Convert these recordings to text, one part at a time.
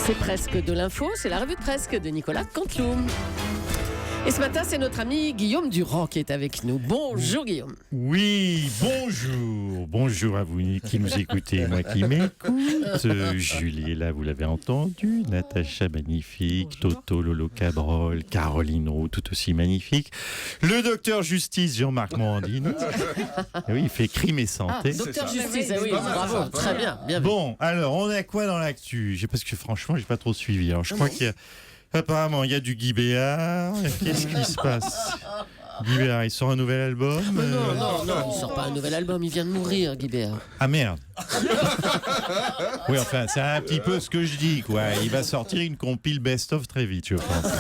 C'est presque de l'info, c'est la revue de presse de Nicolas Canteloup. Et ce matin, c'est notre ami Guillaume Durand qui est avec nous. Bonjour Guillaume. Oui, bonjour. Bonjour à vous qui nous écoutez, moi qui m'écoute. Julie est là, vous l'avez entendu. Natacha, magnifique. Toto, Lolo Cabrol. Caroline Roux, tout aussi magnifique. Le docteur Justice, Jean-Marc Morandini. Oui, il fait crime et santé. Docteur Justice, oui, bravo, très bien, bien vu. Bon, alors, on a quoi dans l'actu? Parce que franchement, j'ai pas trop suivi. Alors, je crois qu'il y a... Apparemment, il y a du Guy Béard. Qu'est-ce qui se passe? Guy Béard, il sort un nouvel album? Non, il sort pas un nouvel album, il vient de mourir, Guy Béard. Ah merde. Oui, enfin, c'est un petit peu ce que je dis, quoi. Il va sortir une compile best-of très vite, je pense.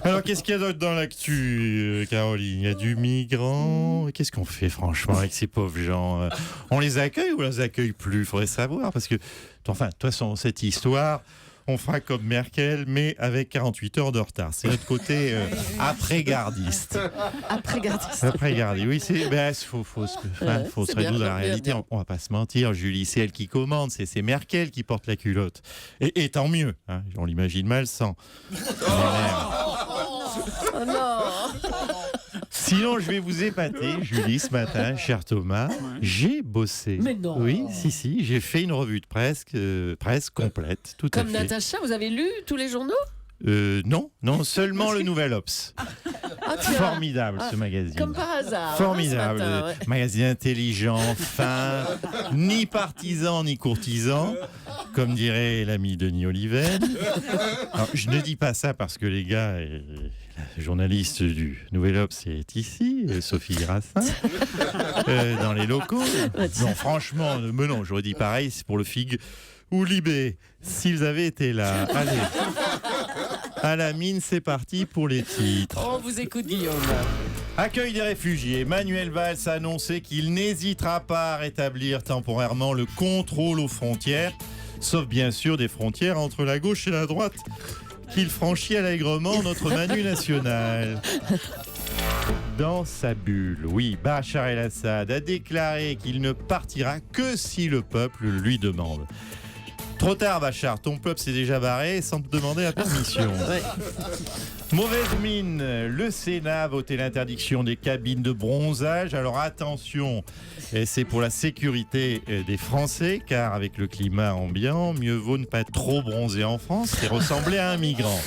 Alors, qu'est-ce qu'il y a d'autre dans l'actu, Caroline? Il y a du migrant. Qu'est-ce qu'on fait, franchement, avec ces pauvres gens? On les accueille ou on les accueille plus? Il faudrait savoir, parce que, enfin, de toute façon, cette histoire... On fera comme Merkel, mais avec 48 heures de retard. C'est notre côté après-gardiste. Après-gardiste. Après-gardiste, oui, c'est... faut se résoudre à la réalité. Bien. On va pas se mentir, Julie, c'est elle qui commande, c'est Merkel qui porte la culotte. Et tant mieux, hein, on l'imagine mal sans. Oh non. Sinon, je vais vous épater, Julie, ce matin, cher Thomas. J'ai bossé. Mais non. Oui, si, j'ai fait une revue de presse complète, tout à fait. Comme Natacha, vous avez lu tous les journaux? Non, seulement le Nouvel Obs. Formidable ce magazine. Comme par hasard. Formidable. Matin, ouais. Magazine intelligent, fin, ni partisan ni courtisan, comme dirait l'ami Denis Oliven. Alors, je ne dis pas ça parce que les gars, la journaliste du Nouvel Obs est ici, Sophie Grassin, dans les locaux. Non, franchement, non, j'aurais dit pareil, c'est pour le FIG ou Libé, s'ils avaient été là. Allez. À la mine, c'est parti pour les titres. On vous écoute, Guillaume. Accueil des réfugiés. Manuel Valls a annoncé qu'il n'hésitera pas à rétablir temporairement le contrôle aux frontières, sauf bien sûr des frontières entre la gauche et la droite, qu'il franchit allègrement notre Manu national. Dans sa bulle, oui, Bachar el-Assad a déclaré qu'il ne partira que si le peuple lui demande. Trop tard, Bachar, ton peuple s'est déjà barré sans te demander la permission. Ouais. Mauvaise mine, le Sénat a voté l'interdiction des cabines de bronzage. Alors attention, c'est pour la sécurité des Français, car avec le climat ambiant, mieux vaut ne pas être trop bronzé en France et ressembler à un migrant.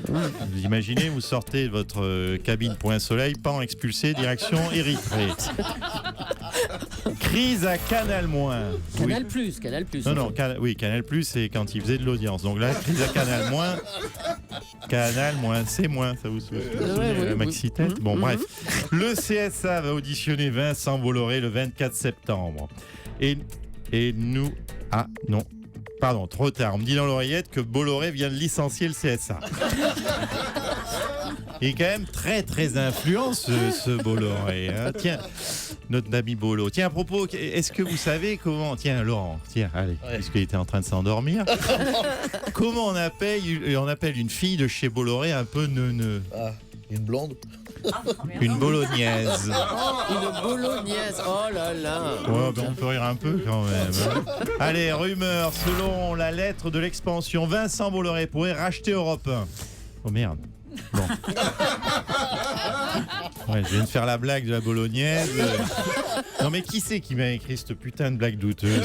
Vous imaginez, vous sortez de votre cabine point soleil, pan expulsé, direction Érythrée. Crise à Canal-. Canal+. Canal+. Non, Canal+, c'est quand il faisait de l'audience. Donc là, crise à Canal-. Canal-, c'est moins, ça vous souvenez, la maxi-tête. Bon, bref. Le CSA va auditionner Vincent Bolloré le 24 septembre. Et nous... Ah, non. Pardon, trop tard. On me dit dans l'oreillette que Bolloré vient de licencier le CSA. Il est quand même très, très influent, ce Bolloré. Hein. Tiens, notre ami Bolo. Tiens, à propos, est-ce que vous savez comment... Tiens, Laurent, allez, puisqu'il était en train de s'endormir. Comment on appelle une fille de chez Bolloré un peu neuneux? Une blonde? Une bolognaise. Une bolognaise, oh là là. Ouais, on peut rire un peu quand même. Hein. Allez, rumeur, selon la lettre de l'expansion, Vincent Bolloré pourrait racheter Europe 1. Oh merde. Bon. Ouais, je viens de faire la blague de la bolognaise. Non mais qui c'est qui m'a écrit cette putain de blague douteuse?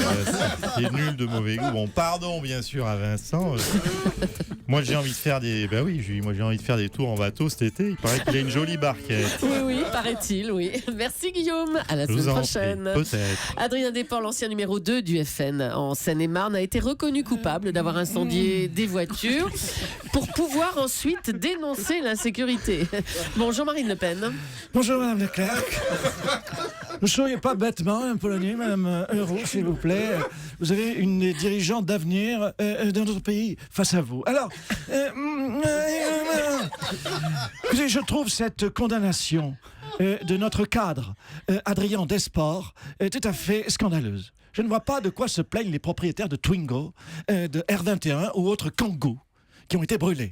C'est nul, de mauvais goût. Bon, pardon bien sûr à Vincent. Moi j'ai envie de faire des... Ben oui, moi j'ai envie de faire des tours en bateau cet été. Il paraît qu'il a une jolie barquette. Oui, paraît-il, oui. Merci Guillaume, à la semaine prochaine. Peut-être. Adrien Desport, l'ancien numéro 2 du FN en Seine-et-Marne, a été reconnu coupable d'avoir incendié des voitures pour pouvoir ensuite dénoncer l'insécurité. Bonjour Marine Le Pen. Bonjour Madame Leclerc. Ne soyez pas bêtement un Polonais, Madame Euro, s'il vous plaît. Vous avez une des dirigeantes d'avenir dans notre pays face à vous. Alors, écoutez, je trouve cette condamnation de notre cadre, Adrien Desport, tout à fait scandaleuse. Je ne vois pas de quoi se plaignent les propriétaires de Twingo, de R21 ou autres Kangoo qui ont été brûlés.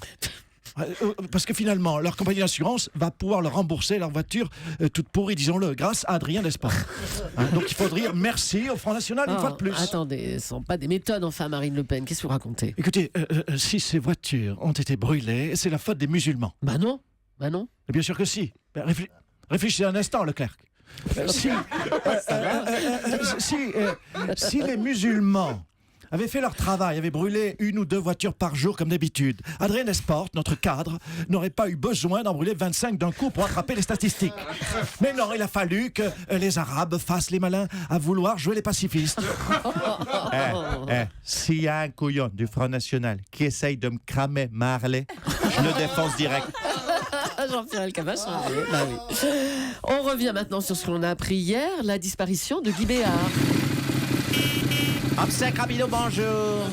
Parce que finalement, leur compagnie d'assurance va pouvoir leur rembourser leur voiture toute pourrie, disons-le, grâce à Adrien Desport. Donc il faut dire merci au Front National une fois de plus. Attendez, ce ne sont pas des méthodes, enfin, Marine Le Pen. Qu'est-ce que vous racontez? Écoutez, si ces voitures ont été brûlées, c'est la faute des musulmans. Bah non. Bien sûr que si. Réfléchissez un instant, Leclerc. Si les musulmans avaient fait leur travail, avaient brûlé 1 ou 2 voitures par jour comme d'habitude, Adrien Desport, notre cadre, n'aurait pas eu besoin d'en brûler 25 d'un coup pour attraper les statistiques. Mais non, il a fallu que les Arabes fassent les malins à vouloir jouer les pacifistes. S'il y a un couillon du Front National qui essaye de me cramer Marley, je le défonce direct. Jean-Pierre Elkabbach. Bah oui. On revient maintenant sur ce qu'on a appris hier, la disparition de Guy Béard. Obsèque rapido, bonjour.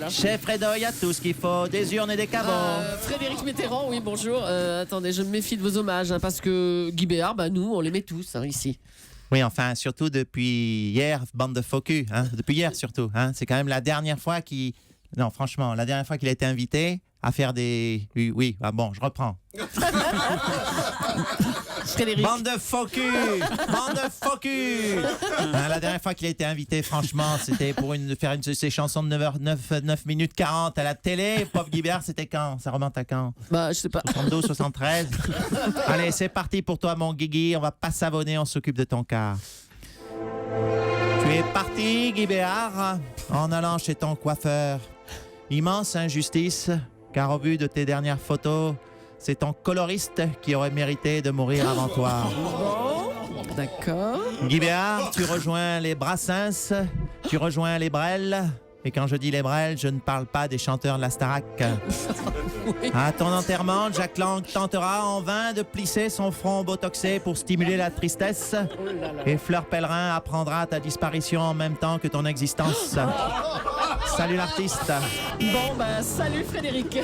Chef Fredo, il y a tout ce qu'il faut, des urnes et des cabots. Frédéric Mitterrand, oui, bonjour. Attendez, je me méfie de vos hommages, parce que Guy Béard, nous, on l'aimait tous, ici. Oui, enfin, surtout depuis hier, bande de faux culs, depuis hier surtout. C'est quand même la dernière fois qu'il... Non, franchement, la dernière fois qu'il a été invité à faire des... Oui, bon, je reprends. Frédéric. Bande de faux culs. La dernière fois qu'il a été invité, franchement, c'était pour faire une de ses chansons de 9 minutes 40 à la télé. Pauvre Guy Béard, c'était quand? Ça remonte à quand? Je sais pas. 72, 73. Allez, c'est parti pour toi, mon Guigui. On va pas savonner, on s'occupe de ton cas. Tu es parti, Guy Béard, en allant chez ton coiffeur. Immense injustice, car au vu de tes dernières photos, c'est ton coloriste qui aurait mérité de mourir avant toi. D'accord. Guy Béard, tu rejoins les Brassens, tu rejoins les Brel. Et quand je dis les Brel, je ne parle pas des chanteurs de la Starac. Oui. À ton enterrement, Jack Lang tentera en vain de plisser son front botoxé pour stimuler la tristesse. Et Fleur Pellerin apprendra ta disparition en même temps que ton existence. Salut l'artiste. Bon, salut Frédéric.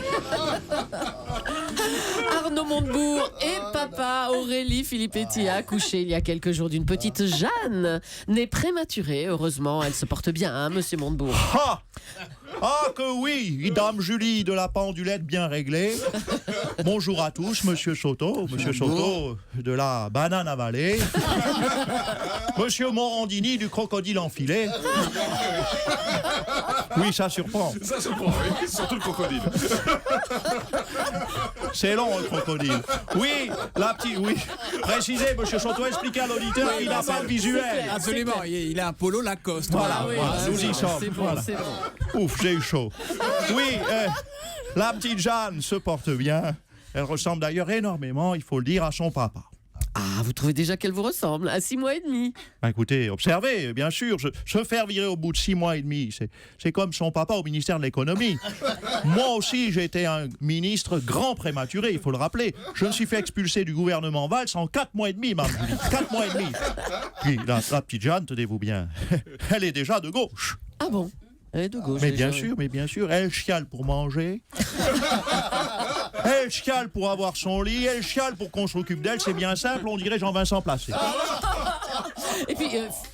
Arnaud Montebourg et papa Aurélie Filippetti a accouché il y a quelques jours d'une petite Jeanne, née prématurée. Heureusement, elle se porte bien, monsieur Montebourg. Ah que oui, Dame Julie de la pendulette bien réglée. Bonjour à tous, Monsieur Soto de la banane avalée. Monsieur Morandini du crocodile enfilé. Oui, ça surprend. Ça surprend, oui. Surtout le crocodile. C'est long, le crocodile. Oui, la petite, oui. Précisez, Monsieur Soto, expliquez à l'auditeur qu'il n'a pas le visuel. Absolument, il a un polo Lacoste. Voilà, nous y sommes. C'est bon, Voilà. c'est bon. Ouf, j'ai eu chaud. Oui, la petite Jeanne se porte bien. Elle ressemble d'ailleurs énormément, il faut le dire, à son papa. Ah, vous trouvez déjà qu'elle vous ressemble à 6 mois et demi? Écoutez, observez, bien sûr, se faire virer au bout de 6 mois et demi, c'est comme son papa au ministère de l'économie. Moi aussi, j'ai été un ministre grand prématuré, il faut le rappeler. Je me suis fait expulser du gouvernement Valls en 4 mois et demi, Mme Julie. 4 mois et demi. Puis la petite Jeanne, tenez-vous bien, elle est déjà de gauche. Ah bon? Elle est de gauche. Mais déjà, bien sûr, elle chiale pour manger. Elle chiale pour avoir son lit, elle chiale pour qu'on s'occupe d'elle, c'est bien simple, on dirait Jean-Vincent Placé. Et puis,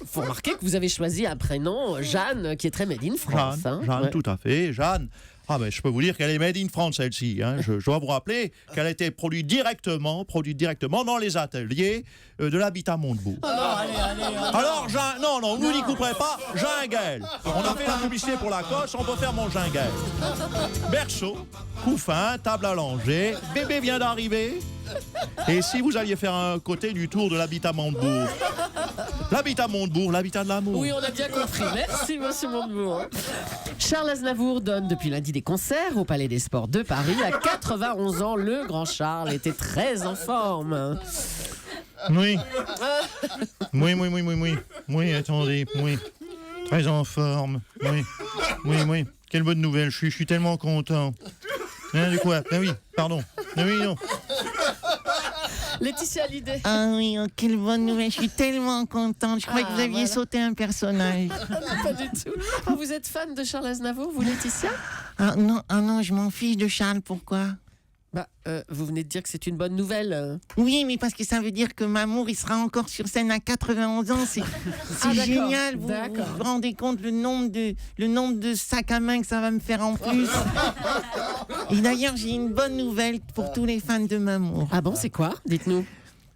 faut remarquer que vous avez choisi un prénom, Jeanne, qui est très made in France. Jeanne, Ouais. tout à fait, Jeanne. Ah ben, je peux vous dire qu'elle est made in France, celle-ci. Je dois vous rappeler qu'elle a été produite directement dans les ateliers de l'habitat Montebourg. Alors, non, vous n'y couperez pas, Ginguel. On a fait la publicité pour la cosse, on peut faire mon Ginguel. Berceau, couffin, table à langer, bébé vient d'arriver. Et si vous alliez faire un côté du tour de l'habitat Montebourg? L'habitat Montebourg, l'habitat de l'amour. Oui, on a bien compris. Merci, monsieur Montebourg. Charles Aznavour donne depuis lundi des concerts au Palais des Sports de Paris. À 91 ans, le grand Charles était très en forme. Oui. Oui, attendez, oui. Très en forme. Oui. Quelle bonne nouvelle, je suis tellement content. De quoi? Ah oui, pardon. Ah oui, non. Laetitia Hallyday. Ah oui, oh, quelle bonne nouvelle, je suis tellement contente. Je croyais que vous aviez sauté un personnage. Pas du tout. Ah, vous êtes fan de Charles Aznavour, vous, Laetitia? Ah non, je m'en fiche de Charles, pourquoi? Vous venez de dire que c'est une bonne nouvelle. Oui, mais parce que ça veut dire que Mamour, il sera encore sur scène à 91 ans. C'est d'accord, génial. Vous d'accord. vous rendez compte le nombre de sacs à main que ça va me faire en plus. Et d'ailleurs, j'ai une bonne nouvelle pour tous les fans de Mamour. Ah bon, c'est quoi? Dites-nous.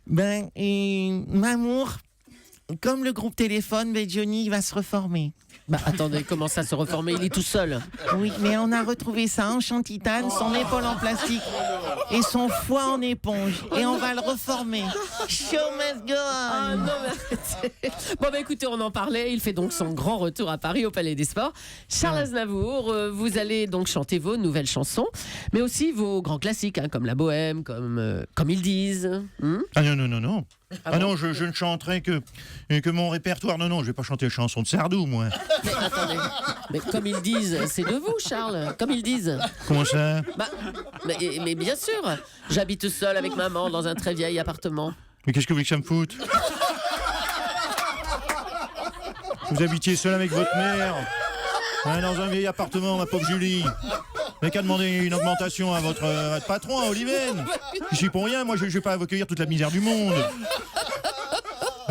Mamour, comme le groupe Téléphone, Johnny, il va se reformer. Attendez, comment ça se reformer? Il est tout seul. Oui, mais on a retrouvé sa hanche en titane, son épaule en plastique et son foie en éponge. Et on va le reformer. Show must go on. Ah non, mais arrêtez. Bon, écoutez, on en parlait. Il fait donc son grand retour à Paris au Palais des Sports. Charles Aznavour, vous allez donc chanter vos nouvelles chansons, mais aussi vos grands classiques, comme La Bohème, comme ils disent. Ah non. Ah bon Non, je ne chanterai que mon répertoire. Non, je vais pas chanter les chansons de Sardou, moi. Mais attendez, mais comme ils disent, c'est de vous, Charles. Comme ils disent. Comment ça? Mais bien sûr, j'habite seul avec maman dans un très vieil appartement. Mais qu'est-ce que vous voulez que ça me foute? Vous habitiez seul avec votre mère, dans un vieil appartement, ma pauvre Julie. Mais qu'à demander une augmentation à votre patron, à Oliven. Je suis pour rien, moi je vais pas accueillir toute la misère du monde.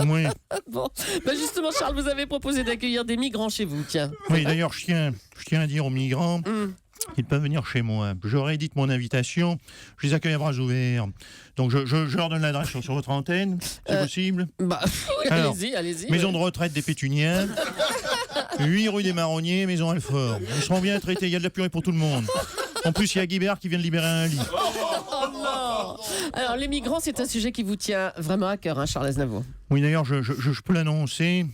Oui. Bon, justement, Charles, vous avez proposé d'accueillir des migrants chez vous, tiens. Oui, d'ailleurs, je tiens à dire aux migrants qu'ils peuvent venir chez moi. Je réédite mon invitation, je les accueille à bras ouverts. Donc je leur donne l'adresse sur votre antenne, c'est possible. Oui, Alors, allez-y. Maison de retraite des Pétuniens, 8 rue des Marronniers, Maison Alfort. Ils seront bien traités, il y a de la purée pour tout le monde. En plus, il y a Guibert qui vient de libérer un lit. Oh non. Alors, les migrants, c'est un sujet qui vous tient vraiment à cœur, Charles Aznavour. Oui, d'ailleurs, je peux l'annoncer.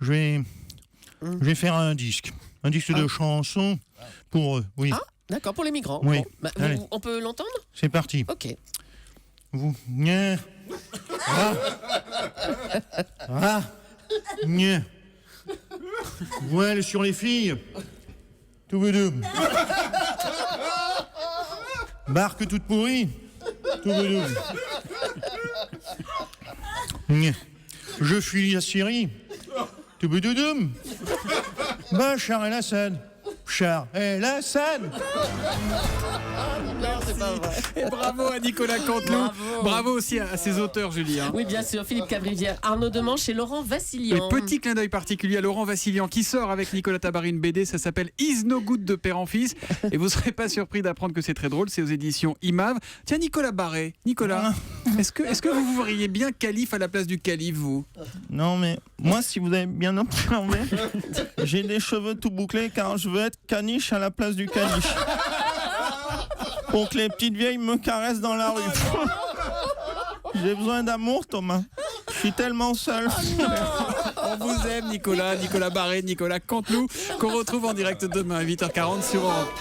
Je vais faire un disque de chansons pour eux. Oui, D'accord, pour les migrants. Oui. Bon, Allez. on peut l'entendre? c'est parti. Ok. Vous. Nya. Nya. Voile sur les filles. Tout bedoum. Barque toute pourrie. Tout bedoum. Nya. Je fuis la Syrie. Tout bedoudoum. Bachar el-Assad. Bachar el-Assad. Non, c'est pas vrai. Et bravo à Nicolas Canteloup. Bravo aussi à ses auteurs, Julie. Oui, bien sûr, Philippe Cabrivière, Arnaud Demanche et Laurent Vassilian. Et petit clin d'œil particulier à Laurent Vassilian qui sort avec Nicolas Tabary une BD, ça s'appelle Is No Good de père en fils. Et vous serez pas surpris d'apprendre que c'est très drôle, c'est aux éditions Imave. Tiens, Nicolas Barré, est-ce que vous vous verriez bien calife à la place du calife, vous? Non, mais moi, si vous avez bien observé, j'ai des cheveux tout bouclés car je veux être caniche à la place du caniche. Pour que les petites vieilles me caressent dans la rue. J'ai besoin d'amour, Thomas. Je suis tellement seul. On vous aime, Nicolas Barré, Nicolas Canteloup, qu'on retrouve en direct demain à 8h40 sur Europe.